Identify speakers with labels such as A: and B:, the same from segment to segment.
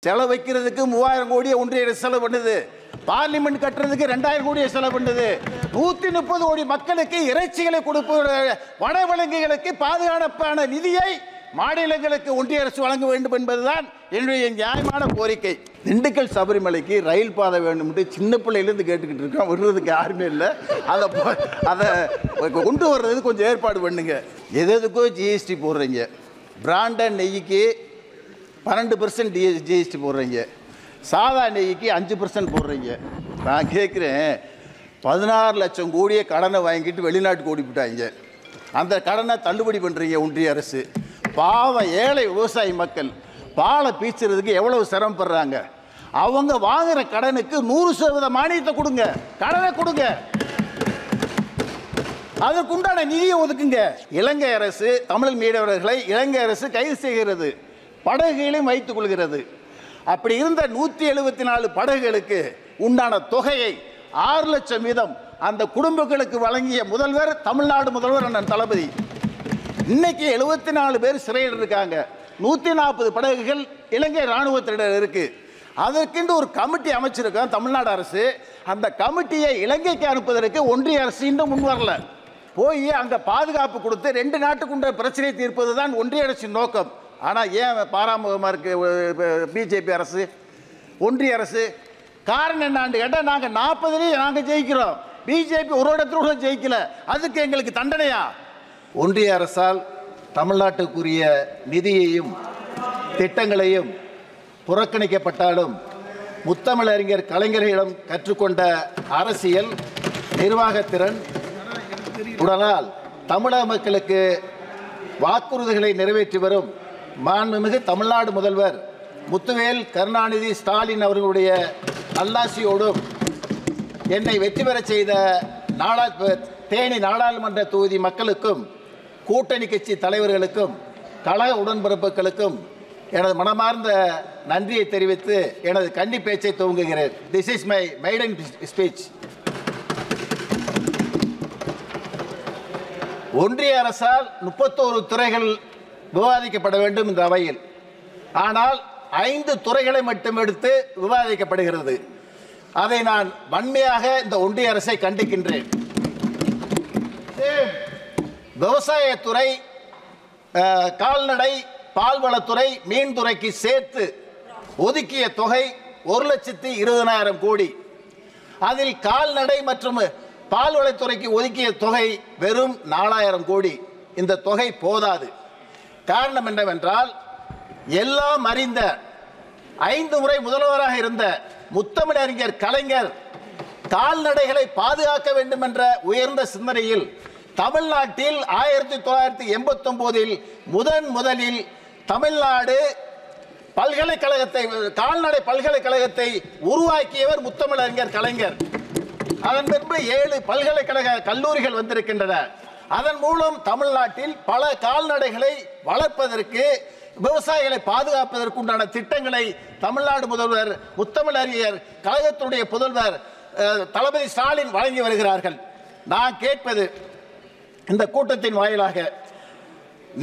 A: செலவு வைக்கிறதுக்கு 3000 கோடியை ஒன்றிய அரசு செலவு பண்ணுது. பார்லிமெண்ட் கட்டுறதுக்கு 2000 கோடியை செலவு பண்ணுது. 130 கோடி மக்களுக்கு இறைச்சிகளை கொடுப்ப வனவிலங்குகளுக்கு பாதுகாப்பான நிதியை மாநிலங்களுக்கு ஒன்றிய அரசு வழங்க வேண்டும் என்பதுதான் என்னுடைய நியாயமான கோரிக்கை. திண்டுக்கல் சபரிமலைக்கு ரயில் பாதை வேண்டும் என்று சின்ன பிள்ளையிலேருந்து கேட்டுக்கிட்டு இருக்கோம். விடுறதுக்கு யாருமே இல்லை. அதை கொண்டு வர்றதுக்கு கொஞ்சம் ஏற்பாடு பண்ணுங்க. எதுக்கோ ஜிஎஸ்டி போடுறீங்க. பிராண்டட் நெய்க்கு 12% ஜிஎஸ்டி போடுறீங்க. சாதா நெய்க்கு 5% போடுறீங்க. நான் கேட்குறேன், 16 லட்சம் கோடியை கடனை வாங்கிட்டு வெளிநாட்டுக்கு ஓடிவிட்டாங்க. அந்த கடனை தள்ளுபடி பண்ணுறீங்க ஒன்றிய அரசு. பாவம் ஏழை விவசாயி மக்கள் பாலை பீச்சுறதுக்கு எவ்வளவு சிரமப்படுறாங்க. அவங்க வாங்குற கடனுக்கு 100% மானியத்தை கொடுங்க, கடனை கொடுங்க, அதற்குண்டான நிதியை ஒதுக்குங்க. இலங்கை அரசு தமிழ் மீனவர்களை இலங்கை அரசு கைது செய்கிறது, படகுகளையும் வைத்துக் கொள்கிறது. அப்படி இருந்த 174 படகுகளுக்கு உண்டான தொகையை 6 லட்சம் வீதம் அந்த குடும்பங்களுக்கு வழங்கிய முதல்வர் தமிழ்நாடு முதல்வர் அண்ணன் தளபதி. இன்னைக்கு 74 பேர் சிறையில் இருக்காங்க. 140 படகுகள் இலங்கை இராணுவத்தினர் இருக்கு. அதற்கென்று ஒரு கமிட்டி அமைச்சிருக்கோம் தமிழ்நாடு அரசு. அந்த கமிட்டியை இலங்கைக்கு அனுப்புவதற்கு ஒன்றிய அரசு இன்னும் முன் வரல. போய் அங்கே பாதுகாப்பு கொடுத்து 2 நாட்டுக்குண்ட பிரச்சனை தீர்ப்பது தான் ஒன்றிய அரசின் நோக்கம். ஆனால் ஏன் பாராமுகமாக இருக்கு பிஜேபி அரசு, ஒன்றிய அரசு? காரணம் என்னான்னு கேட்டால், நாங்கள் 40 நாங்கள் ஜெயிக்கிறோம், பிஜேபி ஒரு இடத்துல கூட ஜெயிக்கல. அதுக்கு எங்களுக்கு தண்டனையா? ஒன்றிய அரசால் தமிழ்நாட்டுக்குரிய நிதியையும் திட்டங்களையும் புறக்கணிக்கப்பட்டாலும் முத்தமிழறிஞர் கலைஞர்களிடம் கற்றுக்கொண்ட அரசியல் நிர்வாகத்திறன் உடனால் தமிழக மக்களுக்கு வாக்குறுதிகளை நிறைவேற்றி வரும் மாண்புமிகு தமிழ்நாடு முதல்வர் முத்துவேல் கருணாநிதி ஸ்டாலின் அவர்களுடைய நல்லாசியோடும் என்னை வெற்றி பெறச் செய்த தேனி நாடாளுமன்ற தொகுதி மக்களுக்கும் கூட்டணி கட்சி தலைவர்களுக்கும் கழக உடன்பிறப்புகளுக்கும் எனது மனமார்ந்த நன்றியை தெரிவித்து எனது கன்னி பேச்சை துவங்குகிறேன். This is my maiden speech. ஒன்றிய அரசால் 31 துறைகள் விவாதிக்கப்பட வேண்டும் இந்த அவையில். ஆனால் 5 துறைகளை மட்டும் எடுத்து விவாதிக்கப்படுகிறது. அதை நான் வன்மையாக இந்த ஒன்றிய அரசை கண்டிக்கின்றேன். விவசாயத்துறை, கால்நடை, பால்வளத்துறை, மீன்துறைக்கு சேர்த்து ஒதுக்கிய தொகை 1,20,000 கோடி. அதில் கால்நடை மற்றும் பால்வளத்துறைக்கு ஒதுக்கிய தொகை வெறும் 4,000 கோடி. இந்த தொகை போதாது. காரணம் என்னவென்றால், எல்லாம் அறிந்த 5 முறை முதல்வராக இருந்த முத்தமிழறிஞர் கலைஞர் கால்நடைகளை பாதுகாக்க வேண்டும் என்ற உயர்ந்த சிந்தனையில் தமிழ்நாட்டில் 1989 முதலில் தமிழ்நாடு பல்கலைக்கழகத்தை, கால்நடை பல்கலைக்கழகத்தை உருவாக்கியவர் முத்தமிழறிஞர் கலைஞர். அதன் பின்பு 7 பல்கலைக்கழக கல்லூரிகள் வந்திருக்கின்றன. அதன் மூலம் தமிழ்நாட்டில் பல கால்நடைகளை வளர்ப்பதற்கு, விவசாயிகளை பாதுகாப்பதற்கு உண்டான திட்டங்களை தமிழ்நாடு முதல்வர் முத்தமிழறிஞர் கழகத்துடைய புதல்வர் தளபதி ஸ்டாலின் வழங்கி வருகிறார்கள். நான் கேட்பது, இந்த கூட்டத்தின் வாயிலாக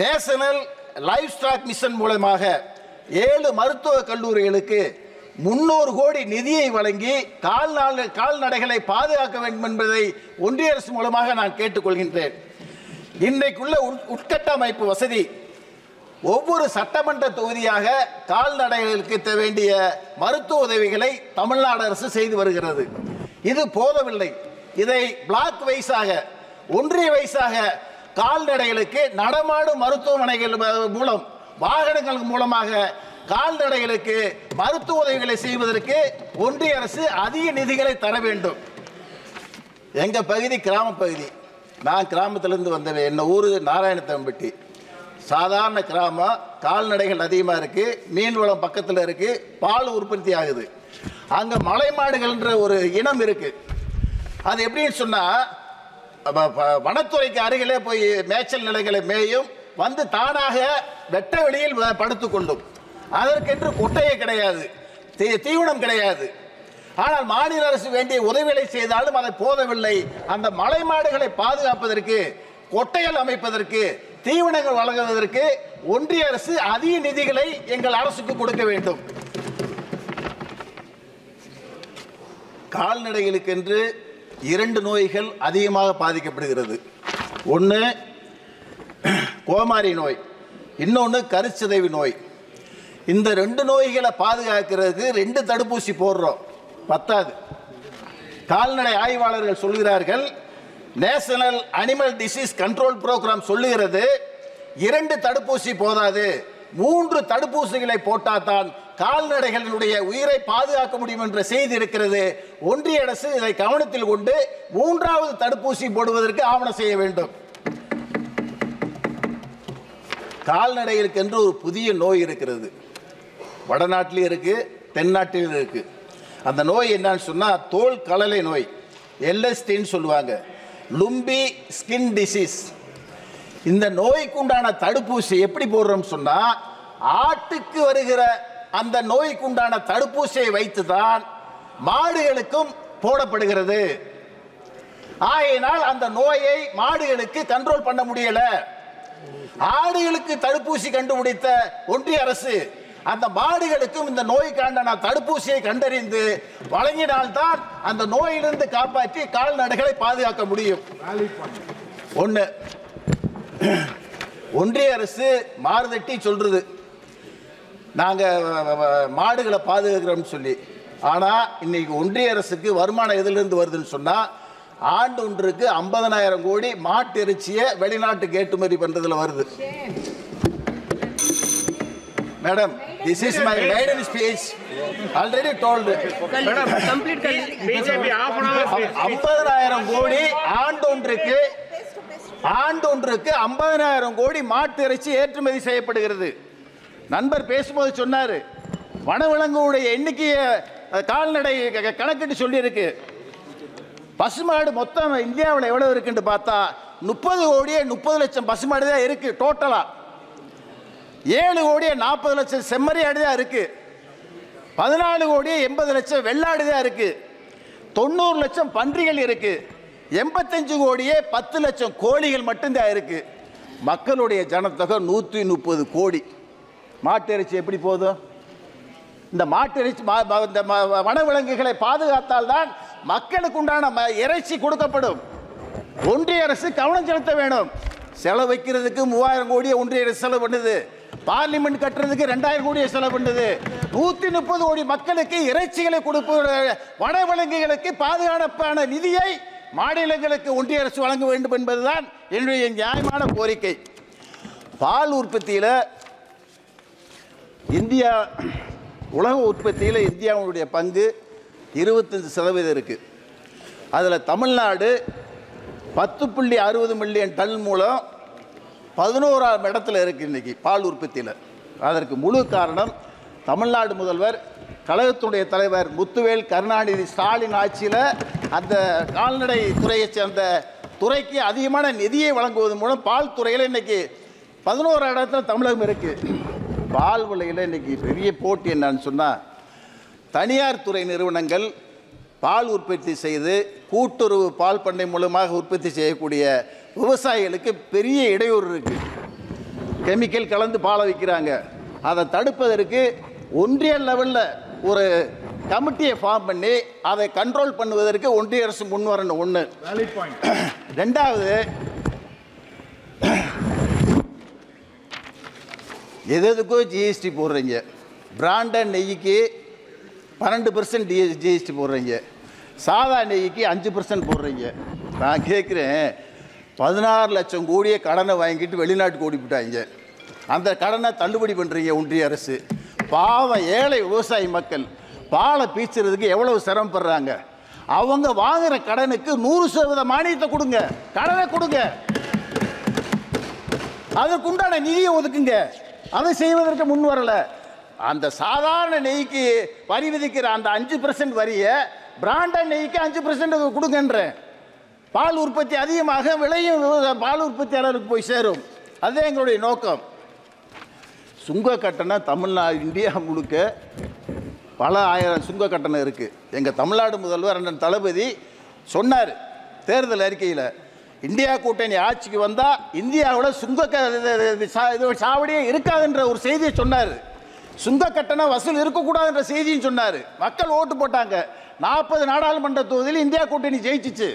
A: நேஷனல் லைஃப் ஸ்டாக் மிஷன் மூலமாக 7 மருத்துவக் கல்லூரிகளுக்கு 300 கோடி நிதியை வழங்கி கால்நடைகளை பாதுகாக்க வேண்டும் என்பதை ஒன்றிய அரசு மூலமாக நான் கேட்டுக்கொள்கின்றேன். இன்றைக்குள்ள உட்கட்டமைப்பு வசதி, ஒவ்வொரு சட்டமன்ற தொகுதியாக கால்நடைகளுக்கு வேண்டிய மருத்துவ உதவிகளை தமிழ்நாடு அரசு செய்து வருகிறது. இது போதவில்லை. இதை பிளாக் வைஸாக, ஒன்றிய வைஸாக கால்நடைகளுக்கு நடமாடும் மருத்துவமனைகள் மூலம், வாகனங்கள் மூலமாக கால்நடைகளுக்கு மருத்துவ உதவிகளை செய்வதற்கு ஒன்றிய அரசு அதிக நிதிகளை தர வேண்டும். எங்க பகுதி கிராம பகுதி. நான் கிராமத்திலிருந்து வந்தவன். என்ன ஊர் நாராயணத்தம்பட்டி. சாதாரண கிராமம். கால்நடைகள் அதிகமாக இருக்கு, மீன் வளம் பக்கத்தில் இருக்கு, பால் உற்பத்தி ஆகுது. அங்க மலை மாடுகள்ன்ற ஒரு இனம் இருக்கு. அது எப்படின்னு சொன்னா, வனத்துறைக்கு அருகிலே போய் மேய்ச்சல் நிலைகளை மேயும், வந்து தானாக வெட்ட வெளியில் படுத்துக்கொள்ளும். அதற்கென்று கொட்டையை கிடையாது, தீவனம் கிடையாது. ஆனால் மாநில அரசு வேண்டிய உதவிகளை செய்தாலும் அதை போதவில்லை. அந்த மலை மாடுகளை பாதுகாப்பதற்கு, கொட்டைகள் அமைப்பதற்கு, தீவனங்கள் வழங்குவதற்கு ஒன்றிய அரசு அதிக நிதிகளை எங்கள் அரசுக்கு கொடுக்க வேண்டும். கால்நடைகளுக்கென்று 2 நோய்கள் அதிகமாக பாதிக்கப்படுகிறது. ஒன்று கோமாரி நோய், இன்னொன்று கருச்சிதைவு நோய். இந்த 2 நோய்களை பாதுகாக்கிறதுக்கு 2 தடுப்பூசி போடுறோம், பத்தாது. கால்நடை ஆய்வாளர்கள் சொல்கிறார்கள், national animal disease control program சொல்லுகிறது 2 தடுப்பூசி போதாது, 3 தடுப்பூசிகளை போட்டால்தான் கால்நடைகளுடைய உயிரை பாதுகாக்க முடியும் என்ற செய்தி இருக்கிறது. ஒன்றிய அரசு இதை கவனத்தில் கொண்டு 3வது தடுப்பூசி போடுவதற்கு ஆவணம் செய்ய வேண்டும். கால்நடைகளுக்கு என்று ஒரு புதிய நோய் இருக்கிறது. வடநாட்டிலும் இருக்கு, தென்னாட்டிலும் இருக்கு. அந்த நோய் என்னன்னு சொன்னா தோல் கலலை நோய், எல்எஸ்டின்னு சொல்லுவாங்க, லும்பி ஸ்கின் டிசீஸ். இந்த நோய்க்கு உண்டான தடுப்பூசி எப்படி போடுறோம் சொன்னா, ஆட்டுக்கு வருகிற அந்த நோய்க்கு உண்டான தடுப்பூசியை வைத்துதான் மாடுகளுக்கும் போடப்படுகிறது. ஆகையினால் அந்த நோயை மாடுகளுக்கு கண்ட்ரோல் பண்ண முடியல. ஆடுகளுக்கு தடுப்பூசி கண்டுபிடித்த ஒன்றிய அரசு அந்த மாடுகளுக்கும் இந்த நோய்க்கான தடுப்பூசியை கண்டறிந்து வழங்கினால்தான் அந்த நோயிலிருந்து காப்பாற்றி கால்நடைகளை பாதுகாக்க முடியும். ஒன்று, ஒன்றிய அரசு மாறுதட்டி சொல்றது நாங்கள் மாடுகளை பாதுகாக்கிறோம்னு சொல்லி. ஆனால் இன்னைக்கு ஒன்றிய அரசுக்கு வருமானம் எதிலிருந்து வருதுன்னு சொன்னால், ஆண்டு ஒன்றுக்கு 50,000 கோடி மாட்டு இறைச்சியை வெளிநாட்டுக்கு ஏற்றுமதி பண்ணுறதுல வருது. Madam, this is my maiden speech. Already told.
B: Madam, complete. BJP half an hour.
A: 50,000 கோடி ஆண்டு ஒன்றுக்கு 50,000 கோடி மாட்டு இறைச்சி ஏற்றுமதி செய்யப்படுகிறது. நண்பர் பேசும்போது சொன்னார், வனவிலங்குடைய எண்ணிக்கையை கால்நடை கணக்கிட்டு சொல்லியிருக்கு. பசுமாடு மொத்தம் இந்தியாவில் எவ்வளவு இருக்குன்னு பார்த்தா 30 கோடியே 30 லட்சம் பசுமாடு தான் இருக்கு டோட்டலா. 7 கோடியே 40 லட்சம் செம்மறியாடு தான் இருக்கு. 14 கோடியே 80 லட்சம் வெள்ளாடு தான் இருக்கு. 90 லட்சம் பன்றிகள் இருக்கு. 85 கோடியே 10 லட்சம் கோழிகள் மட்டும்தான் இருக்கு. மக்களுடைய ஜனத்தொகை 130 கோடி. மாட்டு இறைச்சி எப்படி போதும்? இந்த மாட்டு இறைச்சி இந்த வனவிலங்குகளை பாதுகாத்தால் தான் மக்களுக்கு உண்டான இறைச்சி கொடுக்கப்படும். ஒன்றிய அரசு கவனம் செலுத்த வேணும். செலவு வைக்கிறதுக்கு 3000 கோடியை ஒன்றிய அரசு செலவு பண்ணுது. பார்லிமெண்ட் கட்டுறதுக்கு 2000 கோடியை செலவு பண்ணுது. 130 கோடி மக்களுக்கு இறைச்சிகளை கொடுப்ப வனவிலங்குகளுக்கு பாதுகாப்பான நிதியை மாநிலங்களுக்கு ஒன்றிய அரசு வழங்க வேண்டும் என்பதுதான் என்னுடைய நியாயமான கோரிக்கை. பால் உற்பத்தியில் இந்தியா, உலக உற்பத்தியில் இந்தியாவுடைய பங்கு 25% இருக்கு. அதில் தமிழ்நாடு 10.60 மில்லியன் டன் மூலம் 11ஆம் இடத்துல இருக்கு இன்னைக்கு பால் உற்பத்தியில். அதற்கு முழு காரணம் தமிழ்நாடு முதல்வர் கழகத்துடைய தலைவர் முத்துவேல் கருணாநிதி ஸ்டாலின் ஆட்சியில் அந்த கால்நடை துறையை சேர்ந்த துறைக்கு அதிகமான நிதியை வழங்குவதன் மூலம் பால் துறையில் இன்னைக்கு 11ஆம் இடத்துல தமிழகம் இருக்கு. பால் விலையில் இன்னைக்கு பெரிய போட்டி என்னன்னு சொன்னால், தனியார் துறை நிறுவனங்கள் பால் உற்பத்தி செய்து கூட்டுறவு பால் பண்ணை மூலமாக உற்பத்தி செய்யக்கூடிய விவசாயிகளுக்கு பெரிய இடையூறு இருக்குது. கெமிக்கல் கலந்து பாலை விற்கிறாங்க. அதை தடுப்பதற்கு ஒன்றிய லெவலில் ஒரு கமிட்டியை ஃபார்ம் பண்ணி அதை கண்ட்ரோல் பண்ணுவதற்கு ஒன்றிய அரசு முன் வரணும். ஒன்று. ரெண்டாவது, எதுக்கோ ஜிஎஸ்டி போடுறீங்க. பிராண்டட் நெய்க்கு 12% ஜிஎஸ்டி போடுறீங்க, சாதா நெய்க்கு 5% போடுறீங்க. நான் கேட்குறேன், 16 லட்சம் கோடியை கடனை வாங்கிட்டு வெளிநாட்டுக்கு ஓடிவிட்டாங்க. அந்த கடனை தள்ளுபடி பண்ணுறீங்க ஒன்றிய அரசு. பாவம் ஏழை விவசாயி மக்கள் பாலை பீச்சுறதுக்கு எவ்வளவு சிரமப்படுறாங்க. அவங்க வாங்குற கடனுக்கு 100% மானியத்தை கொடுங்க, கடனை கொடுங்க, அதற்குண்டான நிதியை ஒதுக்குங்க. அதை செய்வதற்கு முன் வரல. அந்த சாதாரண நெய்க்கு வரி விதிக்கிற அந்த 5% வரியை பிராண்டட் நெய்க்கு 5% கொடுங்கன்ற. பால் உற்பத்தி அதிகமாக விளையும் பால் உற்பத்தியாளருக்கு போய் சேரும். அதுதான் எங்களுடைய நோக்கம். சுங்க கட்டணம் தமிழ்நாடு இந்தியா முழுக்க பல ஆயிரம் சுங்க கட்டணம் இருக்குது. எங்கள் தமிழ்நாடு முதல்வர் அண்ணன் தளபதி சொன்னார் தேர்தல் அறிக்கையில், இந்தியா கூட்டணி ஆட்சிக்கு வந்தால் இந்தியாவில் சுங்க சாவடியே இருக்காதுன்ற ஒரு செய்தியை சொன்னார். சுங்க கட்டண வசூல் இருக்கக்கூடாது என்ற செய்தியும் சொன்னார். மக்கள் ஓட்டு போட்டாங்க. 40 நாடாளுமன்ற தொகுதியில் இந்தியா கூட்டணி ஜெயிச்சிச்சு.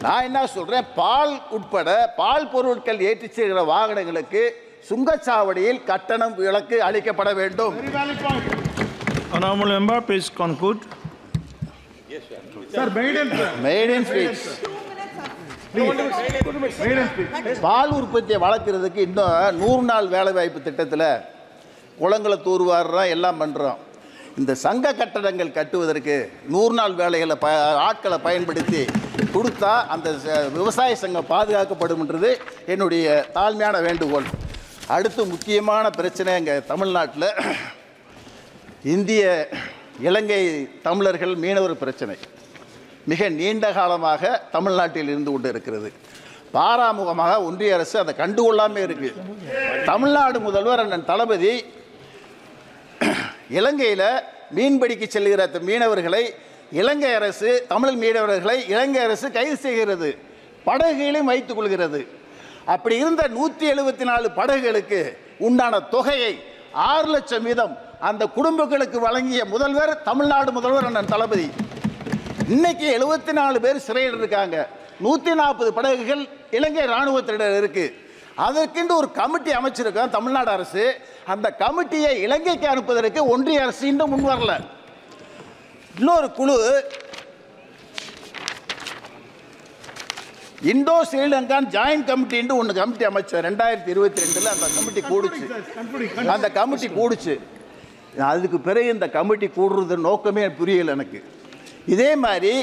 A: நான் என்ன சொல்றேன், பால் உட்பட பால் பொருட்கள் ஏற்றி செல்கிற வாகனங்களுக்கு சுங்கச்சாவடியில் கட்டணம் விலக்கு அளிக்கப்பட வேண்டும்.
C: Honorable member, please conclude.
D: Sir,
A: Maiden speech. பால் உற்பத்தியை வளர்க்கறதுக்கு இன்னும் 100 நாள் வேலைவாய்ப்பு திட்டத்தில் குளங்களை தூர்வாடுறோம், எல்லாம் பண்ணுறோம். இந்த சங்க கட்டடங்கள் கட்டுவதற்கு 100 நாள் வேலைகளை ஆட்களை பயன்படுத்தி கொடுத்தா அந்த விவசாய சங்கம் பாதுகாக்கப்படும்ன்றது என்னுடைய தாழ்மையான வேண்டுகோள். அடுத்து முக்கியமான பிரச்சனை எங்கள் தமிழ்நாட்டில் இந்திய இலங்கை தமிழர்கள் மீனவர் பிரச்சனை மிக நீண்ட காலமாக தமிழ்நாட்டில் இருந்து கொண்டு இருக்கிறது. பாராமுகமாக ஒன்றிய அரசு அதை கண்டுகொள்ளாமல் இருக்கு. தமிழ்நாடு முதல்வர் அண்ணன் தளபதி இலங்கையில் மீன்பிடிக்க செல்கிற மீனவர்களை இலங்கை அரசு தமிழ் மீனவர்களை இலங்கை அரசு கைது செய்கிறது, படகுகளையும் வைத்துக் கொள்கிறது. அப்படி இருந்த 174 படகுகளுக்கு உண்டான தொகையை 6 லட்சம் வீதம் அந்த குடும்பங்களுக்கு வழங்கிய முதல்வர் தமிழ்நாடு முதல்வர் அண்ணன் தளபதி. இன்னைக்கு 74 பேர் சிறையில் இருக்காங்க. 140 படகுகள் இலங்கை இராணுவத்தினர் இருக்கு. அதற்கென்று ஒரு கமிட்டி அமைச்சிருக்கோம் தமிழ்நாடு அரசு. அந்த கமிட்டியை இலங்கைக்கு அனுப்புவதற்கு ஒன்றிய அரசு இன்னும் முன் வரல. இன்னொரு குழு இந்தோ ஸ்ரீலங்கான் ஜாயின்ட் கமிட்டி ஒன்று கமிட்டி அமைச்சர் 2022 அந்த கமிட்டி கூடுச்சு. அதுக்கு பிறகு இந்த கமிட்டி கூடுறது நோக்கமே புரியல எனக்கு. இதே மாதிரி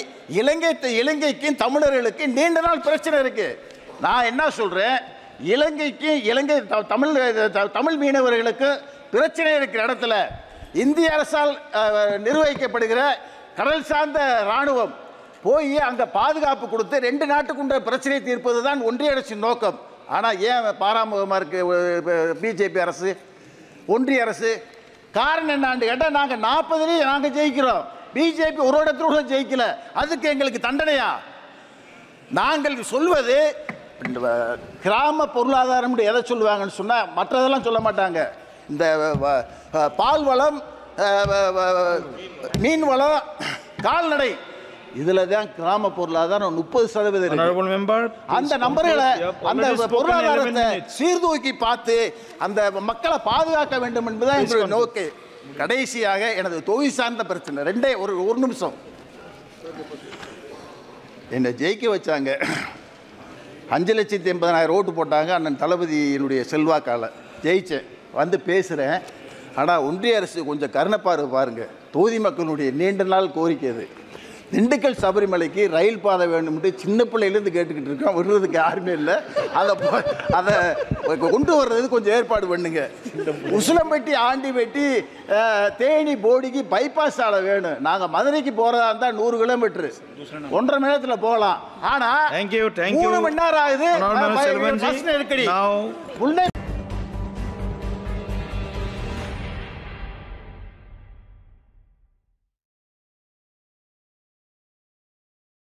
A: இலங்கைக்கும் தமிழர்களுக்கு நீண்ட நாள் பிரச்சனை இருக்கு. நான் என்ன சொல்றேன், இலங்கை தமிழ் மீனவர்களுக்கு பிரச்சனை இருக்கிற இடத்துல இந்திய அரசால் நிர்வகிக்கப்படுகிற கடல் சார்ந்த இராணுவம் போய் அங்கே பாதுகாப்பு கொடுத்து 2 நாட்டுக்குண்ட பிரச்சனை தீர்ப்பது தான் ஒன்றிய அரசின் நோக்கம். ஆனால் ஏன் பாராமுகமாக இருக்கு பிஜேபி அரசு, ஒன்றிய அரசு? காரணம் என்னான்னு கேட்டால் நாங்கள் 40 நாங்கள் ஜெயிக்கிறோம், பிஜேபி ஒரு இடத்துல கூட ஜெயிக்கல. அதுக்கு எங்களுக்கு தண்டனையா? நாங்கள் சொல்வது கிராம பொருளாதாரம் எதை சொல்லுவாங்கன்னு சொன்னால் மற்றதெல்லாம் சொல்ல மாட்டாங்க. இந்த பால் வளம், மீன் வளம், கால்நடை, இதுல தான் கிராம பொருளாதாரம் 30%. அந்த நம்பர்களை அந்த பொருளாதாரத்தை சீர்தூக்கி பார்த்து அந்த மக்களை பாதுகாக்க வேண்டும் என்பதுதான் எங்களுடைய நோக்கு. கடைசியாக எனது தொகுதி சார்ந்த பிரச்சனை ஒரு நிமிஷம். என்னை ஜெயிக்க வச்சாங்க, 5,80,000 ஓட்டு போட்டாங்க. அண்ணன் தளபதியினுடைய செல்வாக்கால ஜெயிச்சேன், வந்து பேசுகிறேன். ஆனால் ஒன்றிய அரசு கொஞ்சம் கருணப்பார்வை பாருங்கள். தொகுதி மக்களுடைய நீண்ட நாள் கோரிக்கை அது. திண்டுக்கல் சபரிமலைக்கு ரயில் பாதை வேணும்ட்டு சின்ன பிள்ளையிலேருந்து கேட்டுக்கிட்டு இருக்கோம், விடுறதுக்கு யாருமே இல்லை. அதை கொண்டு வர்றது கொஞ்சம் ஏற்பாடு பண்ணுங்க. உசிலம்பட்டி, ஆண்டிப்பட்டி, தேனி, போடிக்கு பைபாஸ் சாலை வேணும். நாங்கள் மதுரைக்கு போகிறதா இருந்தால் 100 கிலோமீட்டரு 1.5 மணி நேரத்தில் போகலாம். ஆனால் 3 மணி நேரம் ஆகுது. நெருக்கடி